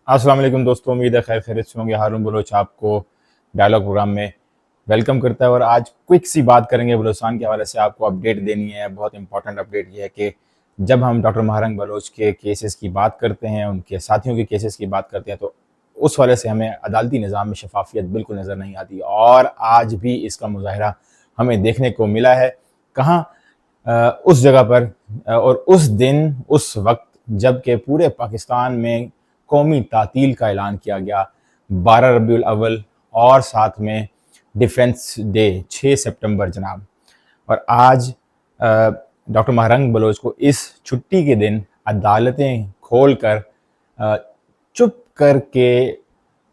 अस्सलाम वालेकुम दोस्तों, उम्मीद है खैर खैरियत से होंगे। हारून बलोच आपको डायलॉग प्रोग्राम में वेलकम करता है और आज क्विक सी बात करेंगे बलूचिस्तान के हवाले से। आपको अपडेट देनी है, बहुत इंपॉर्टेंट अपडेट ये है कि जब हम डॉक्टर महारंग बलोच के केसेस की बात करते हैं, उनके साथियों के केसेस की बात करते हैं, तो उस वाले से हमें अदालती निज़ाम में शफाफियत बिल्कुल नज़र नहीं आती और आज भी इसका मुजाहरा हमें देखने को मिला है। कहाँ? उस जगह पर और उस दिन, उस वक्त जबकि पूरे पाकिस्तान में कौमी तातील का ऐलान किया गया 12 रबीउल अव्वल और साथ में डिफेंस डे 6 सितंबर जनाब। और आज डॉक्टर महारंग बलोच को इस छुट्टी के दिन अदालतें खोल कर चुप करके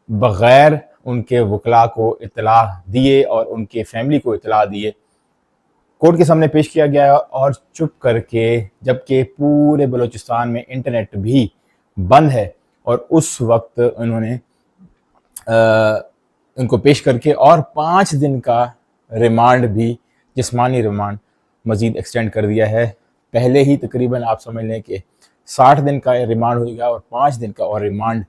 बग़ैर उनके वकला को इत्तला दिए और उनके फैमिली को इत्तला दिए कोर्ट के सामने पेश किया गया और चुप करके, जबकि पूरे बलूचिस्तान में इंटरनेट भी बंद है और उस वक्त उन्होंने उनको पेश करके और 5 दिन का रिमांड भी, जिस्मानी रिमांड मज़ीद एक्सटेंड कर दिया है। पहले ही तकरीबन आप समझ लें कि 60 दिन का रिमांड हो गया और 5 दिन का और रिमांड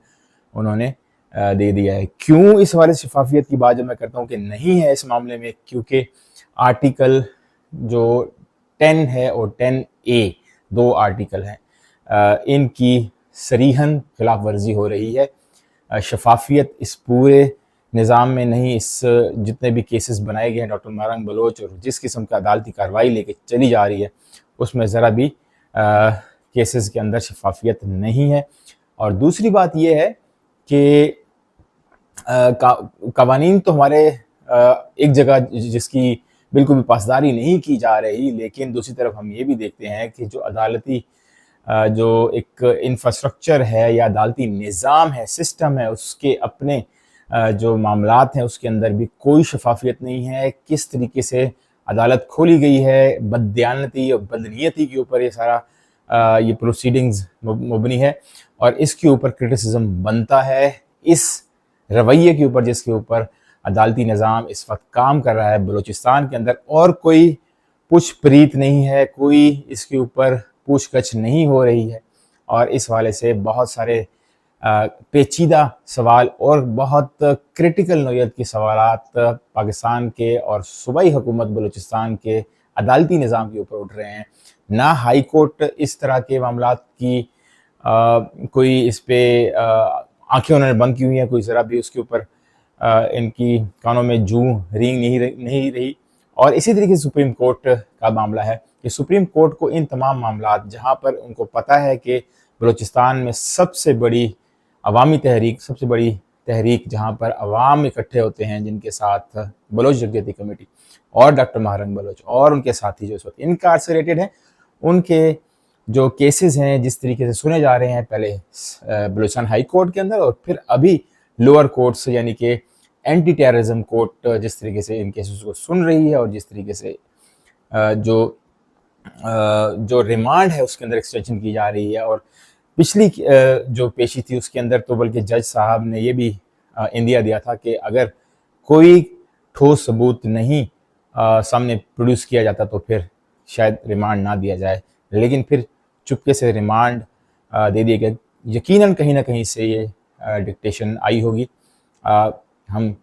उन्होंने दे दिया है। क्यों इस वाले शफाफियत की बात जब मैं करता हूँ कि नहीं है इस मामले में, क्योंकि आर्टिकल जो 10 है और 10A, 2 आर्टिकल हैं, इनकी सरीहन खिलाफ वर्जी हो रही है। शफाफियत इस पूरे निज़ाम में नहीं, इस जितने भी केसेस बनाए गए हैं डॉक्टर महारंग बलोच और जिस किस्म का अदालती कार्रवाई लेके चली जा रही है, उसमें ज़रा भी केसेस के अंदर शफाफियत नहीं है। और दूसरी बात यह है कि कवानीन तो हमारे एक जगह जिसकी बिल्कुल भी पासदारी नहीं की जा रही, लेकिन दूसरी तरफ हम ये भी देखते हैं कि जो अदालती जो एक इंफ्रास्ट्रक्चर है या अदालती निज़ाम है, सिस्टम है, उसके अपने जो मामलात हैं उसके अंदर भी कोई शफाफियत नहीं है। किस तरीके से अदालत खोली गई है, बददियानती और बदनीयती के ऊपर ये सारा ये प्रोसीडिंग्स मुबनी है और इसके ऊपर क्रिटिसिज्म बनता है, इस रवैये के ऊपर जिसके ऊपर अदालती निज़ाम इस वक्त काम कर रहा है बलूचिस्तान के अंदर। और कोई पुछ प्रीत नहीं है, कोई इसके ऊपर पूछगछ नहीं हो रही है और इस हवाले से बहुत सारे पेचीदा सवाल और बहुत क्रिटिकल नौयत के सवालात पाकिस्तान के और सूबाई हुकूमत बलूचिस्तान के अदालती निज़ाम के ऊपर उठ रहे हैं। ना हाई कोर्ट इस तरह के मामलात की कोई इस पर आँखें उन्होंने बंद की हुई हैं, कोई ज़रा भी उसके ऊपर इनकी कानों में जूं रींग नहीं रही। और इसी तरीके से सुप्रीम कोर्ट का मामला है कि सुप्रीम कोर्ट को इन तमाम मामलात जहाँ पर उनको पता है कि बलूचिस्तान में सबसे बड़ी अवामी तहरीक, सबसे बड़ी तहरीक जहाँ पर अवाम इकट्ठे होते हैं, जिनके साथ बलोच यकजहती कमेटी और डॉक्टर महारंग बलोच और उनके साथी जो इस वक्त इनकार्सरेटेड हैं, उनके जो केसेस हैं जिस तरीके से सुने जा रहे हैं, पहले बलूचिस्तान हाई कोर्ट के अंदर और फिर अभी लोअर कोर्ट्स यानी कि एंटी टेररिज्म कोर्ट जिस तरीके से इन केसेस को सुन रही है और जिस तरीके से जो रिमांड है उसके अंदर एक्सटेंशन की जा रही है। और पिछली जो पेशी थी उसके अंदर तो बल्कि जज साहब ने ये भी इंदिया दिया था कि अगर कोई ठोस सबूत नहीं सामने प्रोड्यूस किया जाता तो फिर शायद रिमांड ना दिया जाए, लेकिन फिर चुपके से रिमांड दे दिया गया। यकीनन कहीं ना कहीं से ये डिक्टेशन आई होगी। हम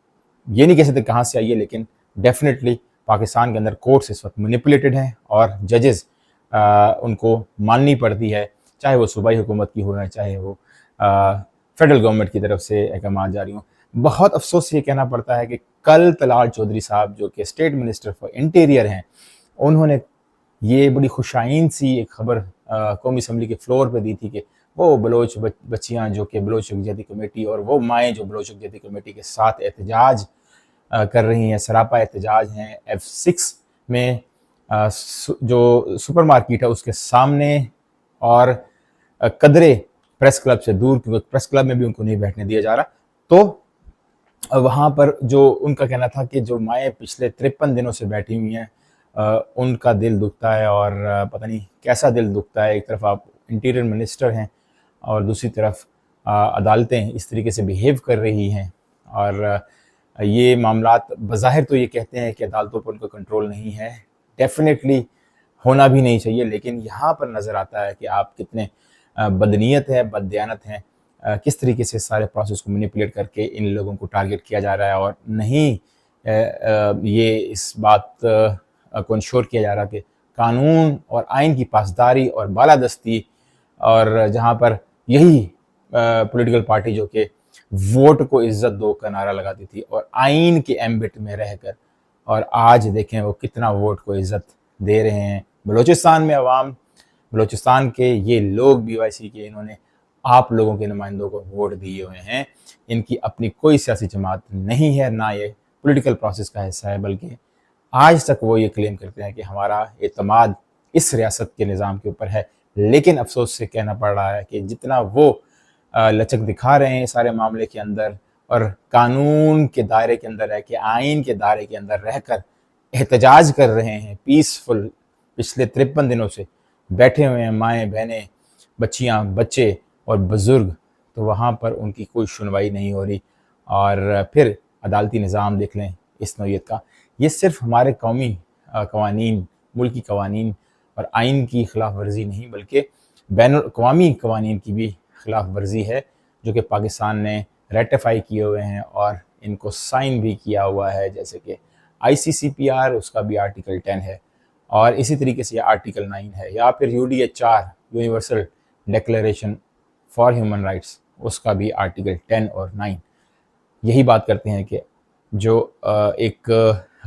ये नहीं कह सकते कहाँ से आई है, लेकिन डेफिनेटली पाकिस्तान के अंदर कोर्ट्स इस वक्त मैनिपुलेटेड हैं और जजेस उनको माननी पड़ती है, चाहे वो सूबाई हुकूमत की हो या चाहे वो फेडरल गवर्नमेंट की तरफ से अहकाम जारी हों। बहुत अफसोस से ये कहना पड़ता है कि कल तलाल चौधरी साहब जो कि स्टेट मिनिस्टर फॉर इंटीरियर हैं, उन्होंने ये बड़ी खुशाइन सी एक खबर कौमी असम्बली के फ्लोर पे दी थी कि वो बलोच बच्चियाँ जो कि बलोच यकजहती कमेटी और वो माएँ जो बलोच यकजहती कमेटी के साथ एहतजाज कर रही हैं, सरापा एहतजाज हैं F6 में जो सुपर मार्केट है उसके सामने और कदरे प्रेस क्लब से दूर, क्योंकि प्रेस क्लब में भी उनको नहीं बैठने दिया जा रहा। तो वहाँ पर जो उनका कहना था कि जो माएँ पिछले 53 दिनों से बैठी हुई हैं, उनका दिल दुखता है और पता नहीं कैसा दिल दुखता है। एक तरफ आप इंटीरियर मिनिस्टर हैं और दूसरी तरफ अदालतें इस तरीके से बिहेव कर रही हैं और ये मामलात बज़ाहिर तो ये कहते हैं कि अदालतों पर उनका कंट्रोल नहीं है, डेफिनेटली होना भी नहीं चाहिए, लेकिन यहाँ पर नज़र आता है कि आप कितने बदनीयत हैं, बददियानत हैं کس طریقے سے سارے پروسیس کو مینیپولیٹ کر کے ان لوگوں کو ٹارگٹ کیا جا رہا ہے، اور نہیں یہ اس بات کو انشور کیا جا رہا کہ قانون اور آئین کی پاسداری اور بالادستی، اور جہاں پر یہی پولیٹیکل پارٹی جو کہ ووٹ کو عزت دو کا نعرہ لگاتی تھی اور آئین کے ایمبٹ میں رہ کر، اور آج دیکھیں وہ کتنا ووٹ کو عزت دے رہے ہیں۔ بلوچستان میں عوام، بلوچستان کے یہ لوگ BYC کے، انہوں نے آپ لوگوں کے نمائندوں کو ووٹ دیے ہوئے ہیں، ان کی اپنی کوئی سیاسی جماعت نہیں ہے، نہ یہ پولیٹیکل پروسیس کا حصہ ہے، بلکہ آج تک وہ یہ کلیم کرتے ہیں کہ ہمارا اعتماد اس ریاست کے نظام کے اوپر ہے۔ لیکن افسوس سے کہنا پڑ رہا ہے کہ جتنا وہ لچک دکھا رہے ہیں سارے معاملے کے اندر، اور قانون کے دائرے کے اندر رہ کے، آئین کے دائرے کے اندر رہ کر احتجاج کر رہے ہیں پیسفل، پچھلے 53 دنوں سے بیٹھے ہوئے ہیں مائیں بہنیں، بچیاں بچے اور بزرگ، تو وہاں پر ان کی کوئی سنوائی نہیں ہو رہی۔ اور پھر عدالتی نظام دیکھ لیں اس نوعیت کا، یہ صرف ہمارے قومی قوانین، ملکی قوانین اور آئین کی خلاف ورزی نہیں، بلکہ بین الاقوامی قوانین کی بھی خلاف ورزی ہے، جو کہ پاکستان نے ریٹیفائی کیے ہوئے ہیں اور ان کو سائن بھی کیا ہوا ہے، جیسے کہ ICCPR، اس کا بھی آرٹیکل 10 ہے، اور اسی طریقے سے یہ آرٹیکل 9 ہے، یا پھر UDHR universal declaration for human rights, اس کا بھی آرٹیکل 10 اور 9 یہی بات کرتے ہیں کہ جو ایک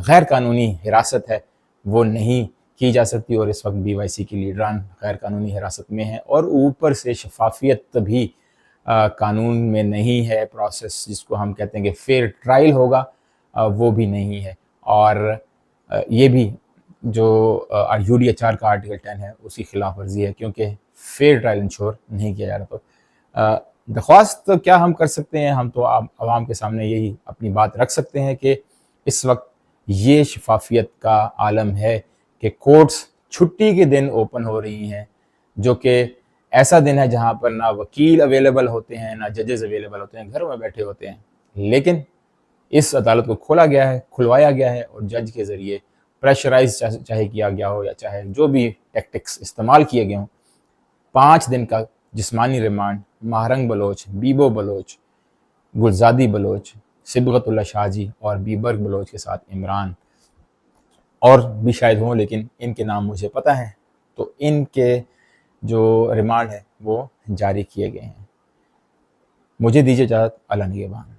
غیر قانونی حراست ہے وہ نہیں کی جا سکتی، اور اس وقت BYC کی لیڈران غیر قانونی حراست میں ہیں، اور اوپر سے شفافیت بھی قانون میں نہیں ہے، پروسیس جس کو ہم کہتے ہیں کہ فیئر ٹرائل ہوگا وہ بھی نہیں ہے، اور یہ بھی جو UDHR کا آرٹیکل 10 ہے اس کی خلاف ورزی ہے، کیونکہ فیئر ٹرائل انشور نہیں کیا جا رہا۔ تو درخواست کیا ہم کر سکتے ہیں؟ ہم تو عوام کے سامنے یہی اپنی بات رکھ سکتے ہیں کہ اس وقت یہ شفافیت کا عالم ہے کہ کورٹس چھٹی کے دن اوپن ہو رہی ہیں، جو کہ ایسا دن ہے جہاں پر نہ وکیل اویلیبل ہوتے ہیں، نہ ججز اویلیبل ہوتے ہیں، گھروں میں بیٹھے ہوتے ہیں، لیکن اس عدالت کو کھولا گیا ہے، کھلوایا گیا ہے، اور جج کے ذریعے پریشرائز چاہے کیا گیا ہو یا چاہے جو بھی ٹیکٹکس استعمال کیے گئے ہوں، 5 دن کا جسمانی ریمانڈ ماہرنگ بلوچ، بیبو بلوچ، گلزادی بلوچ، صبغت اللہ شاہ جی اور بیبرگ بلوچ کے ساتھ عمران، اور بھی شاید ہوں لیکن ان کے نام مجھے پتہ ہیں، تو ان کے جو ریمانڈ ہے وہ جاری کیے گئے ہیں۔ مجھے دیجیے اجازت، اللہ نگہبان۔